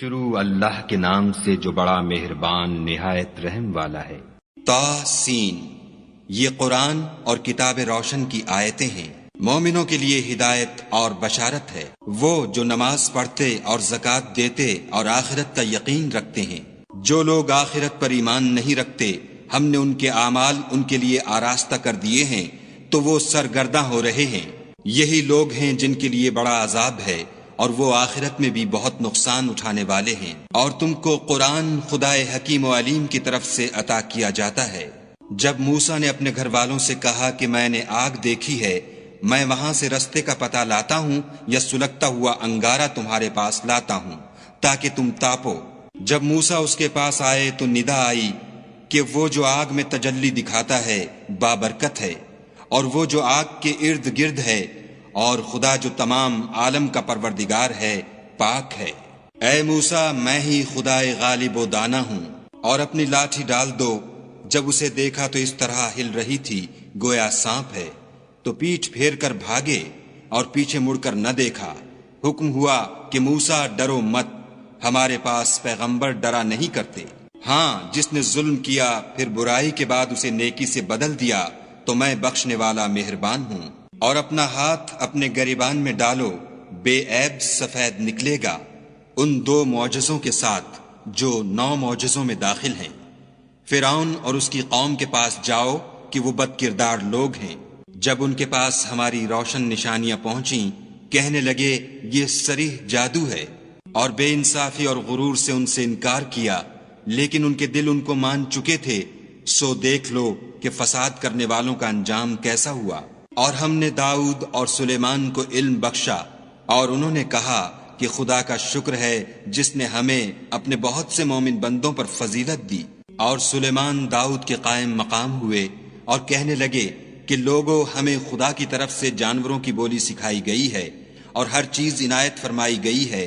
شروع اللہ کے نام سے جو بڑا مہربان نہایت رحم والا ہے۔ طاسین، یہ قرآن اور کتاب روشن کی آیتیں ہیں، مومنوں کے لیے ہدایت اور بشارت ہے۔ وہ جو نماز پڑھتے اور زکوٰۃ دیتے اور آخرت کا یقین رکھتے ہیں۔ جو لوگ آخرت پر ایمان نہیں رکھتے، ہم نے ان کے اعمال ان کے لیے آراستہ کر دیے ہیں تو وہ سرگرداں ہو رہے ہیں۔ یہی لوگ ہیں جن کے لیے بڑا عذاب ہے اور وہ آخرت میں بھی بہت نقصان اٹھانے والے ہیں۔ اور تم کو قرآن خدائے حکیم و علیم کی طرف سے عطا کیا جاتا ہے۔ جب موسیٰ نے اپنے گھر والوں سے کہا کہ میں نے آگ دیکھی ہے، میں وہاں سے رستے کا پتہ لاتا ہوں یا سلگتا ہوا انگارہ تمہارے پاس لاتا ہوں تاکہ تم تاپو۔ جب موسیٰ اس کے پاس آئے تو ندا آئی کہ وہ جو آگ میں تجلی دکھاتا ہے بابرکت ہے، اور وہ جو آگ کے ارد گرد ہے، اور خدا جو تمام عالم کا پروردگار ہے پاک ہے۔ اے موسیٰ، میں ہی خدائے غالب و دانا ہوں، اور اپنی لاٹھی ڈال دو۔ جب اسے دیکھا تو اس طرح ہل رہی تھی گویا سانپ ہے، تو پیٹھ پھیر کر بھاگے اور پیچھے مڑ کر نہ دیکھا۔ حکم ہوا کہ موسیٰ ڈرو مت، ہمارے پاس پیغمبر ڈرا نہیں کرتے۔ ہاں، جس نے ظلم کیا پھر برائی کے بعد اسے نیکی سے بدل دیا تو میں بخشنے والا مہربان ہوں۔ اور اپنا ہاتھ اپنے گریبان میں ڈالو، بے عیب سفید نکلے گا، ان 2 معجزوں کے ساتھ جو 9 معجزوں میں داخل ہیں۔ فرعون اور اس کی قوم کے پاس جاؤ کہ وہ بد کردار لوگ ہیں۔ جب ان کے پاس ہماری روشن نشانیاں پہنچیں، کہنے لگے یہ صریح جادو ہے، اور بے انصافی اور غرور سے ان سے انکار کیا، لیکن ان کے دل ان کو مان چکے تھے۔ سو دیکھ لو کہ فساد کرنے والوں کا انجام کیسا ہوا۔ اور ہم نے داؤد اور سلیمان کو علم بخشا، اور انہوں نے کہا کہ خدا کا شکر ہے جس نے ہمیں اپنے بہت سے مومن بندوں پر فضیلت دی۔ اور سلیمان داؤد کے قائم مقام ہوئے اور کہنے لگے کہ لوگوں، ہمیں خدا کی طرف سے جانوروں کی بولی سکھائی گئی ہے اور ہر چیز عنایت فرمائی گئی ہے،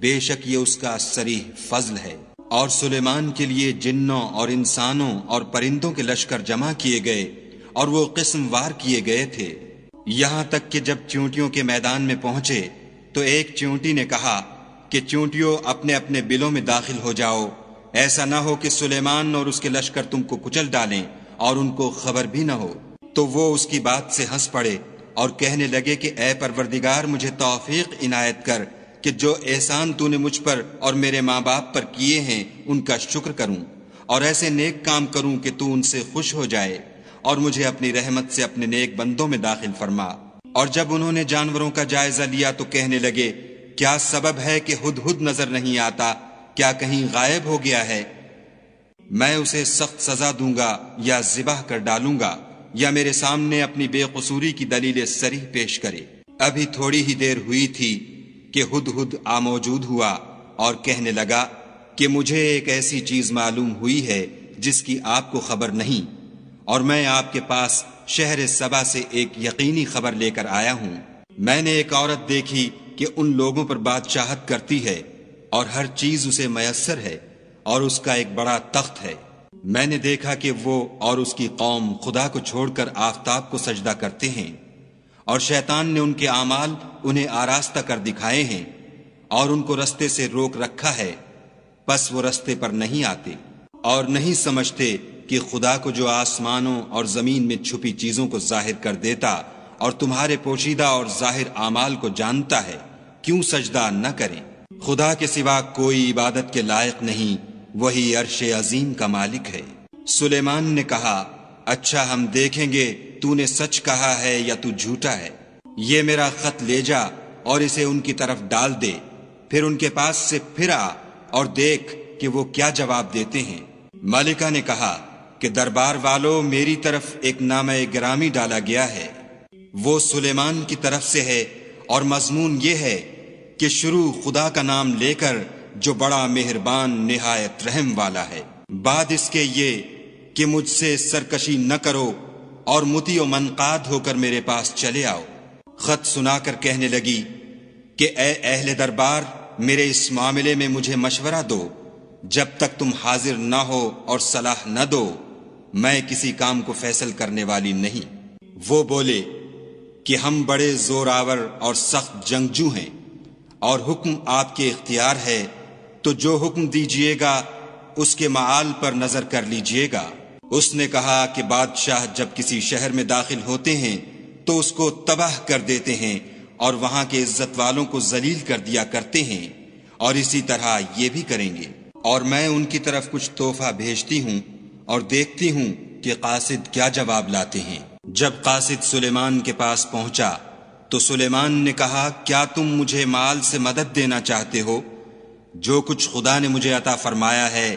بے شک یہ اس کا صریح فضل ہے۔ اور سلیمان کے لیے جنوں اور انسانوں اور پرندوں کے لشکر جمع کیے گئے، اور وہ قسم وار کیے گئے تھے، یہاں تک کہ جب چیونٹیوں کے میدان میں پہنچے تو ایک چیونٹی نے کہا کہ چیونٹیوں اپنے اپنے بلوں میں داخل ہو جاؤ، ایسا نہ ہو کہ سلیمان اور اس کے لشکر تم کو کچل ڈالیں اور ان کو خبر بھی نہ ہو۔ تو وہ اس کی بات سے ہنس پڑے اور کہنے لگے کہ اے پروردگار، مجھے توفیق عنایت کر کہ جو احسان تو نے مجھ پر اور میرے ماں باپ پر کیے ہیں ان کا شکر کروں، اور ایسے نیک کام کروں کہ تو ان سے خوش ہو جائے، اور مجھے اپنی رحمت سے اپنے نیک بندوں میں داخل فرما۔ اور جب انہوں نے جانوروں کا جائزہ لیا تو کہنے لگے کیا سبب ہے کہ ہدہد نظر نہیں آتا؟ کیا کہیں غائب ہو گیا ہے؟ میں اسے سخت سزا دوں گا یا ذبح کر ڈالوں گا، یا میرے سامنے اپنی بے قصوری کی دلیل صریح پیش کرے۔ ابھی تھوڑی ہی دیر ہوئی تھی کہ ہدہد موجود ہوا اور کہنے لگا کہ مجھے ایک ایسی چیز معلوم ہوئی ہے جس کی آپ کو خبر نہیں، اور میں آپ کے پاس شہر سبا سے ایک یقینی خبر لے کر آیا ہوں۔ میں نے ایک عورت دیکھی کہ ان لوگوں پر بادشاہت کرتی ہے اور ہر چیز اسے میسر ہے، اور اس کا ایک بڑا تخت ہے۔ میں نے دیکھا کہ وہ اور اس کی قوم خدا کو چھوڑ کر آفتاب کو سجدہ کرتے ہیں، اور شیطان نے ان کے اعمال انہیں آراستہ کر دکھائے ہیں اور ان کو رستے سے روک رکھا ہے، پس وہ رستے پر نہیں آتے اور نہیں سمجھتے کہ خدا کو جو آسمانوں اور زمین میں چھپی چیزوں کو ظاہر کر دیتا اور تمہارے پوشیدہ اور ظاہر اعمال کو جانتا ہے، کیوں سجدہ نہ کریں۔ خدا کے سوا کوئی عبادت کے لائق نہیں، وہی عرش عظیم کا مالک ہے۔ سلیمان نے کہا اچھا، ہم دیکھیں گے تو نے سچ کہا ہے یا تو جھوٹا ہے۔ یہ میرا خط لے جا اور اسے ان کی طرف ڈال دے، پھر ان کے پاس سے پھر آ اور دیکھ کہ وہ کیا جواب دیتے ہیں۔ ملکہ نے کہا کہ دربار والوں، میری طرف ایک نامہ گرامی ڈالا گیا ہے، وہ سلیمان کی طرف سے ہے، اور مضمون یہ ہے کہ شروع خدا کا نام لے کر جو بڑا مہربان نہایت رحم والا ہے، بعد اس کے یہ کہ مجھ سے سرکشی نہ کرو اور مطیع و منقاد ہو کر میرے پاس چلے آؤ۔ خط سنا کر کہنے لگی کہ اے اہل دربار، میرے اس معاملے میں مجھے مشورہ دو، جب تک تم حاضر نہ ہو اور صلاح نہ دو میں کسی کام کو فیصل کرنے والی نہیں۔ وہ بولے کہ ہم بڑے زور آور اور سخت جنگجو ہیں، اور حکم آپ کے اختیار ہے تو جو حکم دیجیے گا اس کے معال پر نظر کر لیجیے گا۔ اس نے کہا کہ بادشاہ جب کسی شہر میں داخل ہوتے ہیں تو اس کو تباہ کر دیتے ہیں اور وہاں کے عزت والوں کو ذلیل کر دیا کرتے ہیں، اور اسی طرح یہ بھی کریں گے۔ اور میں ان کی طرف کچھ تحفہ بھیجتی ہوں اور دیکھتی ہوں کہ قاصد کیا جواب لاتے ہیں۔ جب قاصد سلیمان کے پاس پہنچا تو سلیمان نے کہا، کیا تم مجھے مال سے مدد دینا چاہتے ہو؟ جو کچھ خدا نے مجھے عطا فرمایا ہے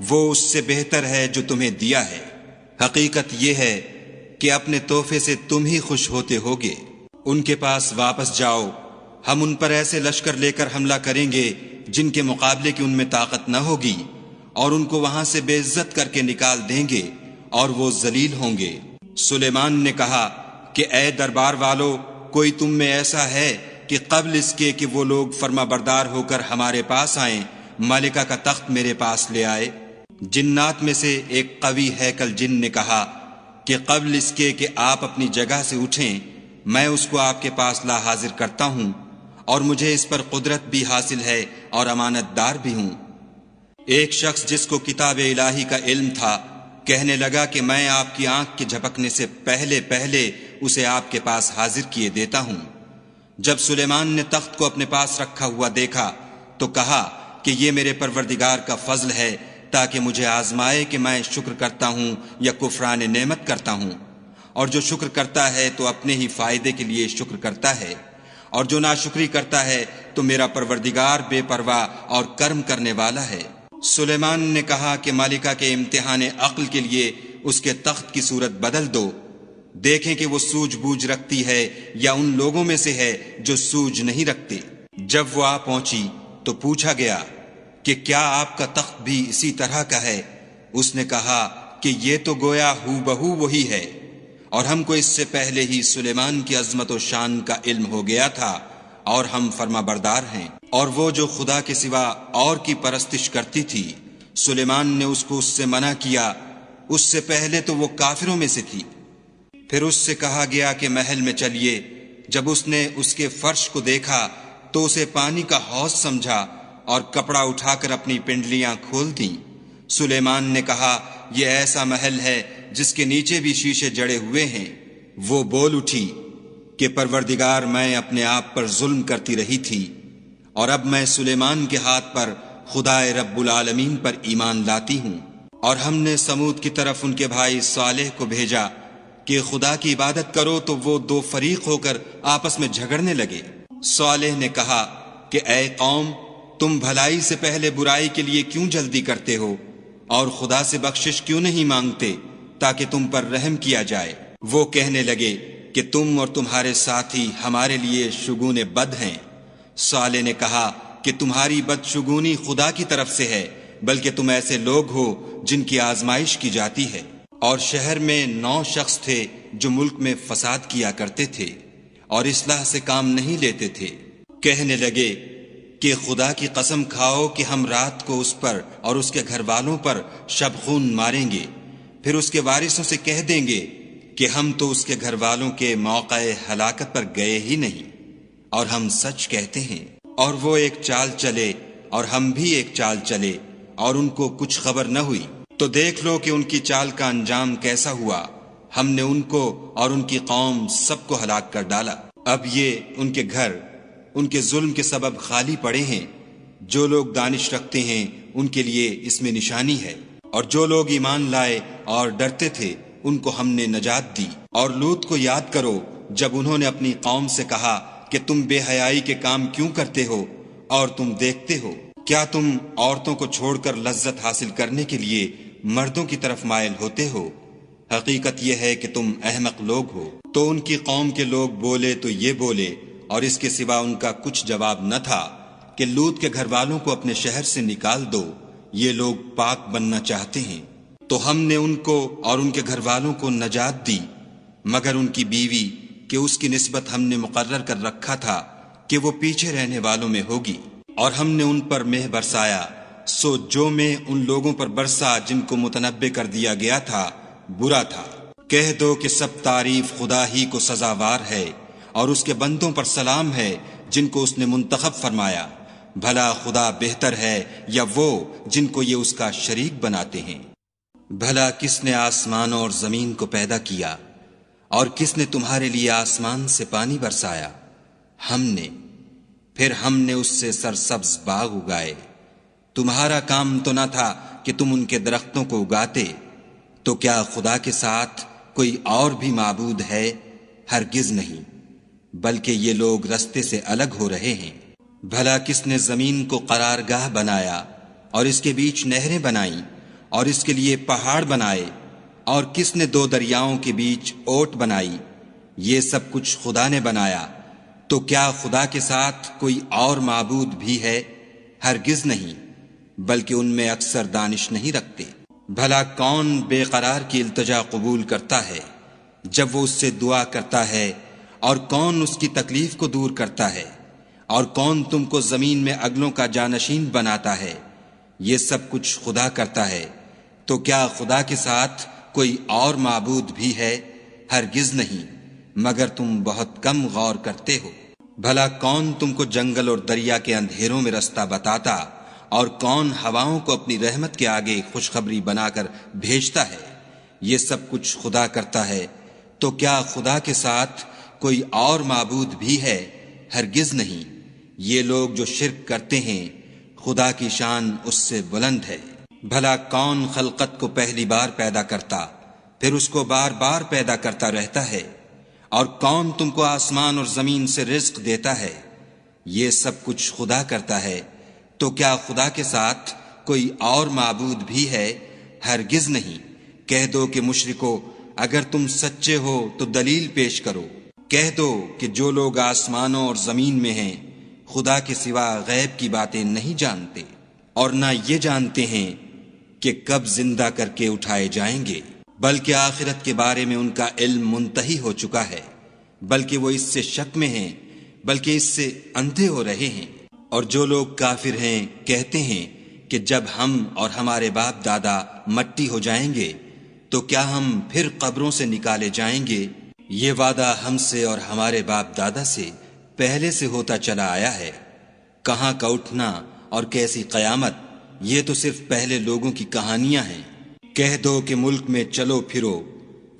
وہ اس سے بہتر ہے جو تمہیں دیا ہے۔ حقیقت یہ ہے کہ اپنے تحفے سے تم ہی خوش ہوتے ہوگے۔ ان کے پاس واپس جاؤ، ہم ان پر ایسے لشکر لے کر حملہ کریں گے جن کے مقابلے کی ان میں طاقت نہ ہوگی، اور ان کو وہاں سے بے عزت کر کے نکال دیں گے اور وہ ذلیل ہوں گے۔ سلیمان نے کہا کہ اے دربار والو، کوئی تم میں ایسا ہے کہ قبل اس کے کہ وہ لوگ فرما بردار ہو کر ہمارے پاس آئیں ملکہ کا تخت میرے پاس لے آئے؟ جنات میں سے ایک قوی ہیکل جن نے کہا کہ قبل اس کے کہ آپ اپنی جگہ سے اٹھیں میں اس کو آپ کے پاس لا حاضر کرتا ہوں، اور مجھے اس پر قدرت بھی حاصل ہے اور امانت دار بھی ہوں۔ ایک شخص جس کو کتاب الہی کا علم تھا کہنے لگا کہ میں آپ کی آنکھ کے جھپکنے سے پہلے اسے آپ کے پاس حاضر کیے دیتا ہوں۔ جب سلیمان نے تخت کو اپنے پاس رکھا ہوا دیکھا تو کہا کہ یہ میرے پروردگار کا فضل ہے تاکہ مجھے آزمائے کہ میں شکر کرتا ہوں یا کفران نعمت کرتا ہوں، اور جو شکر کرتا ہے تو اپنے ہی فائدے کے لیے شکر کرتا ہے، اور جو ناشکری کرتا ہے تو میرا پروردگار بے پرواہ اور کرم کرنے والا ہے۔ سلیمان نے کہا کہ ملکہ کے امتحان عقل کے لیے اس کے تخت کی صورت بدل دو، دیکھیں کہ وہ سوجھ بوجھ رکھتی ہے یا ان لوگوں میں سے ہے جو سوجھ نہیں رکھتے۔ جب وہ آ پہنچی تو پوچھا گیا کہ کیا آپ کا تخت بھی اسی طرح کا ہے؟ اس نے کہا کہ یہ تو گویا ہو بہو وہی ہے، اور ہم کو اس سے پہلے ہی سلیمان کی عظمت و شان کا علم ہو گیا تھا، اور ہم فرما بردار ہیں۔ اور وہ جو خدا کے سوا اور کی پرستش کرتی تھی سلیمان نے اس کو اس سے منع کیا، اس سے پہلے تو وہ کافروں میں سے تھی۔ پھر اس سے کہا گیا کہ محل میں چلیے۔ جب اس نے اس کے فرش کو دیکھا تو اسے پانی کا حوض سمجھا اور کپڑا اٹھا کر اپنی پنڈلیاں کھول دیں۔ سلیمان نے کہا یہ ایسا محل ہے جس کے نیچے بھی شیشے جڑے ہوئے ہیں۔ وہ بول اٹھی کہ پروردگار میں اپنے آپ پر ظلم کرتی رہی تھی، اور اب میں سلیمان کے ہاتھ پر خدائے رب العالمین پر ایمان لاتی ہوں۔ اور ہم نے سمود کی طرف ان کے بھائی صالح کو بھیجا کہ خدا کی عبادت کرو، تو وہ دو فریق ہو کر آپس میں جھگڑنے لگے۔ صالح نے کہا کہ اے قوم، تم بھلائی سے پہلے برائی کے لیے کیوں جلدی کرتے ہو، اور خدا سے بخشش کیوں نہیں مانگتے تاکہ تم پر رحم کیا جائے؟ وہ کہنے لگے کہ تم اور تمہارے ساتھی ہمارے لیے شگون بد ہیں۔ صالح نے کہا کہ تمہاری بدشگونی خدا کی طرف سے ہے، بلکہ تم ایسے لوگ ہو جن کی آزمائش کی جاتی ہے۔ اور شہر میں 9 شخص تھے جو ملک میں فساد کیا کرتے تھے اور اصلاح سے کام نہیں لیتے تھے۔ کہنے لگے کہ خدا کی قسم کھاؤ کہ ہم رات کو اس پر اور اس کے گھر والوں پر شبخون ماریں گے، پھر اس کے وارثوں سے کہہ دیں گے کہ ہم تو اس کے گھر والوں کے موقع ہلاکت پر گئے ہی نہیں، اور ہم سچ کہتے ہیں۔ اور وہ ایک چال چلے اور ہم بھی ایک چال چلے، اور ان کو کچھ خبر نہ ہوئی۔ تو دیکھ لو کہ ان کی چال کا انجام کیسا ہوا۔ ہم نے ان کو اور ان کی قوم سب کو ہلاک کر ڈالا۔ اب یہ ان کے گھر ان کے ظلم کے سبب خالی پڑے ہیں۔ جو لوگ دانش رکھتے ہیں ان کے لیے اس میں نشانی ہے، اور جو لوگ ایمان لائے اور ڈرتے تھے ان کو ہم نے نجات دی۔ اور لوط کو یاد کرو جب انہوں نے اپنی قوم سے کہا کہ تم بے حیائی کے کام کیوں کرتے ہو، اور تم دیکھتے ہو کیا تم عورتوں کو چھوڑ کر لذت حاصل کرنے کے لیے مردوں کی طرف مائل ہوتے ہو؟ حقیقت یہ ہے کہ تم احمق لوگ ہو۔ تو ان کی قوم کے لوگ بولے تو یہ بولے، اور اس کے سوا ان کا کچھ جواب نہ تھا کہ لوط کے گھر والوں کو اپنے شہر سے نکال دو، یہ لوگ پاک بننا چاہتے ہیں۔ تو ہم نے ان کو اور ان کے گھر والوں کو نجات دی، مگر ان کی بیوی کہ اس کی نسبت ہم نے مقرر کر رکھا تھا کہ وہ پیچھے رہنے والوں میں ہوگی۔ اور ہم نے ان پر مہ برسایا، سو جو مہ ان لوگوں پر برسا جن کو متنبع کر دیا گیا تھا برا تھا۔ کہہ دو کہ سب تعریف خدا ہی کو سزاوار ہے، اور اس کے بندوں پر سلام ہے جن کو اس نے منتخب فرمایا، بھلا خدا بہتر ہے یا وہ جن کو یہ اس کا شریک بناتے ہیں؟ بھلا کس نے آسمانوں اور زمین کو پیدا کیا، اور کس نے تمہارے لیے آسمان سے پانی برسایا؟ ہم نے، پھر ہم نے اس سے سرسبز باغ اگائے۔ تمہارا کام تو نہ تھا کہ تم ان کے درختوں کو اگاتے، تو کیا خدا کے ساتھ کوئی اور بھی معبود ہے؟ ہرگز نہیں، بلکہ یہ لوگ رستے سے الگ ہو رہے ہیں۔ بھلا کس نے زمین کو قرارگاہ بنایا اور اس کے بیچ نہریں بنائیں اور اس کے لیے پہاڑ بنائے، اور کس نے دو دریاؤں کے بیچ اوٹ بنائی؟ یہ سب کچھ خدا نے بنایا، تو کیا خدا کے ساتھ کوئی اور معبود بھی ہے؟ ہرگز نہیں، بلکہ ان میں اکثر دانش نہیں رکھتے۔ بھلا کون بے قرار کی التجا قبول کرتا ہے جب وہ اس سے دعا کرتا ہے، اور کون اس کی تکلیف کو دور کرتا ہے، اور کون تم کو زمین میں اگلوں کا جانشین بناتا ہے؟ یہ سب کچھ خدا کرتا ہے، تو کیا خدا کے ساتھ کوئی اور معبود بھی ہے؟ ہرگز نہیں، مگر تم بہت کم غور کرتے ہو۔ بھلا کون تم کو جنگل اور دریا کے اندھیروں میں رستہ بتاتا، اور کون ہواؤں کو اپنی رحمت کے آگے خوشخبری بنا کر بھیجتا ہے؟ یہ سب کچھ خدا کرتا ہے، تو کیا خدا کے ساتھ کوئی اور معبود بھی ہے؟ ہرگز نہیں۔ یہ لوگ جو شرک کرتے ہیں، خدا کی شان اس سے بلند ہے۔ بھلا کون خلقت کو پہلی بار پیدا کرتا، پھر اس کو بار بار پیدا کرتا رہتا ہے؟ اور کون تم کو آسمان اور زمین سے رزق دیتا ہے؟ یہ سب کچھ خدا کرتا ہے، تو کیا خدا کے ساتھ کوئی اور معبود بھی ہے؟ ہرگز نہیں۔ کہہ دو کہ مشرکو، اگر تم سچے ہو تو دلیل پیش کرو۔ کہہ دو کہ جو لوگ آسمانوں اور زمین میں ہیں خدا کے سوا غیب کی باتیں نہیں جانتے، اور نہ یہ جانتے ہیں کہ کب زندہ کر کے اٹھائے جائیں گے، بلکہ آخرت کے بارے میں ان کا علم منتہی ہو چکا ہے، بلکہ وہ اس سے شک میں ہیں، بلکہ اس سے اندھے ہو رہے ہیں۔ اور جو لوگ کافر ہیں کہتے ہیں کہ جب ہم اور ہمارے باپ دادا مٹی ہو جائیں گے تو کیا ہم پھر قبروں سے نکالے جائیں گے؟ یہ وعدہ ہم سے اور ہمارے باپ دادا سے پہلے سے ہوتا چلا آیا ہے۔ کہاں کا اٹھنا اور کیسی قیامت، یہ تو صرف پہلے لوگوں کی کہانیاں ہیں۔ کہہ دو کہ ملک میں چلو پھرو،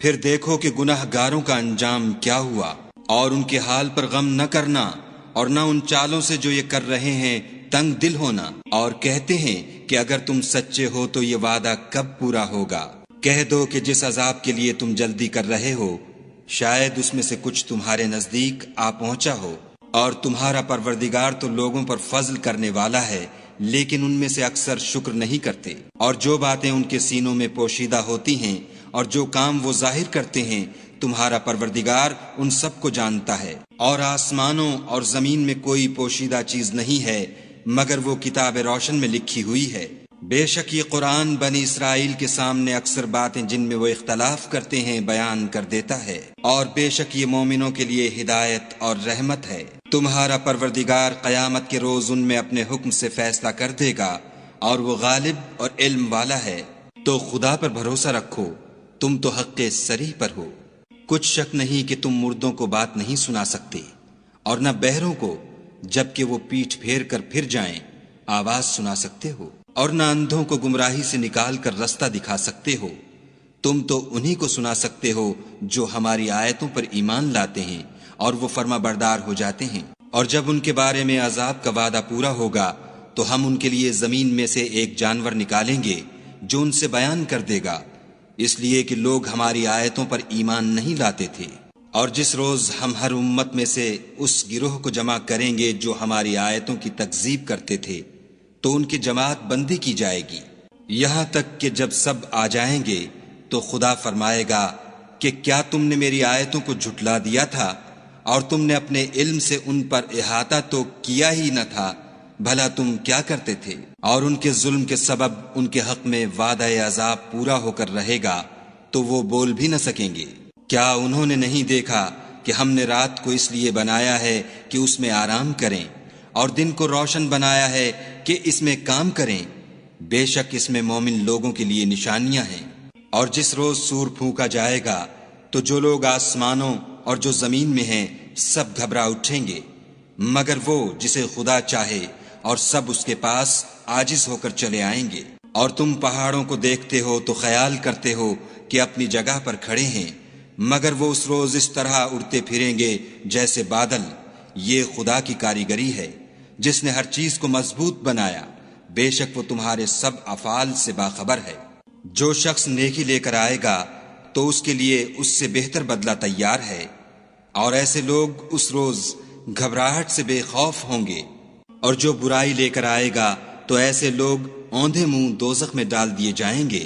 پھر دیکھو کہ گناہ گاروں کا انجام کیا ہوا، اور ان کے حال پر غم نہ کرنا، اور نہ ان چالوں سے جو یہ کر رہے ہیں تنگ دل ہونا، اور کہتے ہیں کہ اگر تم سچے ہو تو یہ وعدہ کب پورا ہوگا؟ کہہ دو کہ جس عذاب کے لیے تم جلدی کر رہے ہو شاید اس میں سے کچھ تمہارے نزدیک آ پہنچا ہو، اور تمہارا پروردگار تو لوگوں پر فضل کرنے والا ہے، لیکن ان میں سے اکثر شکر نہیں کرتے۔ اور جو باتیں ان کے سینوں میں پوشیدہ ہوتی ہیں اور جو کام وہ ظاہر کرتے ہیں، تمہارا پروردگار ان سب کو جانتا ہے۔ اور آسمانوں اور زمین میں کوئی پوشیدہ چیز نہیں ہے مگر وہ کتاب روشن میں لکھی ہوئی ہے۔ بے شک یہ قرآن بنی اسرائیل کے سامنے اکثر باتیں جن میں وہ اختلاف کرتے ہیں بیان کر دیتا ہے، اور بے شک یہ مومنوں کے لیے ہدایت اور رحمت ہے۔ تمہارا پروردگار قیامت کے روز ان میں اپنے حکم سے فیصلہ کر دے گا، اور وہ غالب اور علم والا ہے۔ تو خدا پر بھروسہ رکھو، تم تو حق صریح پر ہو۔ کچھ شک نہیں کہ تم مردوں کو بات نہیں سنا سکتے، اور نہ بہروں کو جبکہ وہ پیٹھ پھیر کر پھر جائیں آواز سنا سکتے ہو، اور نہ اندھوں کو گمراہی سے نکال کر رستہ دکھا سکتے ہو۔ تم تو انہی کو سنا سکتے ہو جو ہماری آیتوں پر ایمان لاتے ہیں اور وہ فرما بردار ہو جاتے ہیں۔ اور جب ان کے بارے میں عذاب کا وعدہ پورا ہوگا تو ہم ان کے لیے زمین میں سے ایک جانور نکالیں گے جو ان سے بیان کر دے گا، اس لیے کہ لوگ ہماری آیتوں پر ایمان نہیں لاتے تھے۔ اور جس روز ہم ہر امت میں سے اس گروہ کو جمع کریں گے جو ہماری آیتوں کی تکذیب کرتے تھے تو ان کی جماعت بندی کی جائے گی، یہاں تک کہ جب سب آ جائیں گے تو خدا فرمائے گا کہ کیا تم نے میری آیتوں کو جھٹلا دیا تھا، اور تم نے اپنے علم سے ان پر احاطہ تو کیا ہی نہ تھا، بھلا تم کیا کرتے تھے؟ اور ان کے ظلم کے سبب ان کے حق میں وعدہ عذاب پورا ہو کر رہے گا تو وہ بول بھی نہ سکیں گے۔ کیا انہوں نے نہیں دیکھا کہ ہم نے رات کو اس لیے بنایا ہے کہ اس میں آرام کریں، اور دن کو روشن بنایا ہے کہ اس میں کام کریں؟ بے شک اس میں مومن لوگوں کے لیے نشانیاں ہیں۔ اور جس روز سور پھونکا جائے گا تو جو لوگ آسمانوں اور جو زمین میں ہیں سب گھبرا اٹھیں گے، مگر وہ جسے خدا چاہے اور سب اس کے پاس عاجز ہو کر چلے آئیں گے۔ اور تم پہاڑوں کو دیکھتے ہو تو خیال کرتے ہو کہ اپنی جگہ پر کھڑے ہیں، مگر وہ اس روز اس طرح اڑتے پھریں گے جیسے بادل۔ یہ خدا کی کاریگری ہے جس نے ہر چیز کو مضبوط بنایا، بے شک وہ تمہارے سب افعال سے باخبر ہے۔ جو شخص نیکی لے کر آئے گا تو اس کے لیے اس سے بہتر بدلہ تیار ہے، اور ایسے لوگ اس روز گھبراہٹ سے بے خوف ہوں گے۔ اور جو برائی لے کر آئے گا تو ایسے لوگ اوندھے منہ دوزخ میں ڈال دیے جائیں گے۔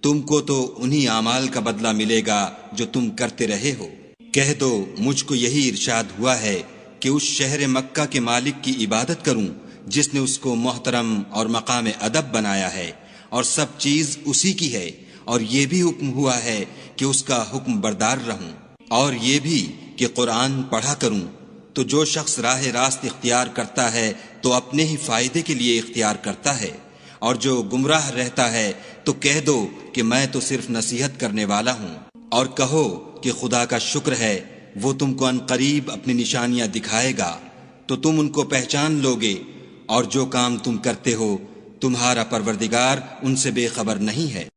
تم کو تو انہی اعمال کا بدلہ ملے گا جو تم کرتے رہے ہو۔ کہہ دو مجھ کو یہی ارشاد ہوا ہے کہ اس شہر مکہ کے مالک کی عبادت کروں جس نے اس کو محترم اور مقام ادب بنایا ہے، اور سب چیز اسی کی ہے، اور یہ بھی حکم ہوا ہے کہ اس کا حکم بردار رہوں، اور یہ بھی کہ قرآن پڑھا کروں۔ تو جو شخص راہ راست اختیار کرتا ہے تو اپنے ہی فائدے کے لیے اختیار کرتا ہے، اور جو گمراہ رہتا ہے تو کہہ دو کہ میں تو صرف نصیحت کرنے والا ہوں۔ اور کہو کہ خدا کا شکر ہے وہ تم کو عنقریب اپنی نشانیاں دکھائے گا تو تم ان کو پہچان لوگے، اور جو کام تم کرتے ہو تمہارا پروردگار ان سے بے خبر نہیں ہے۔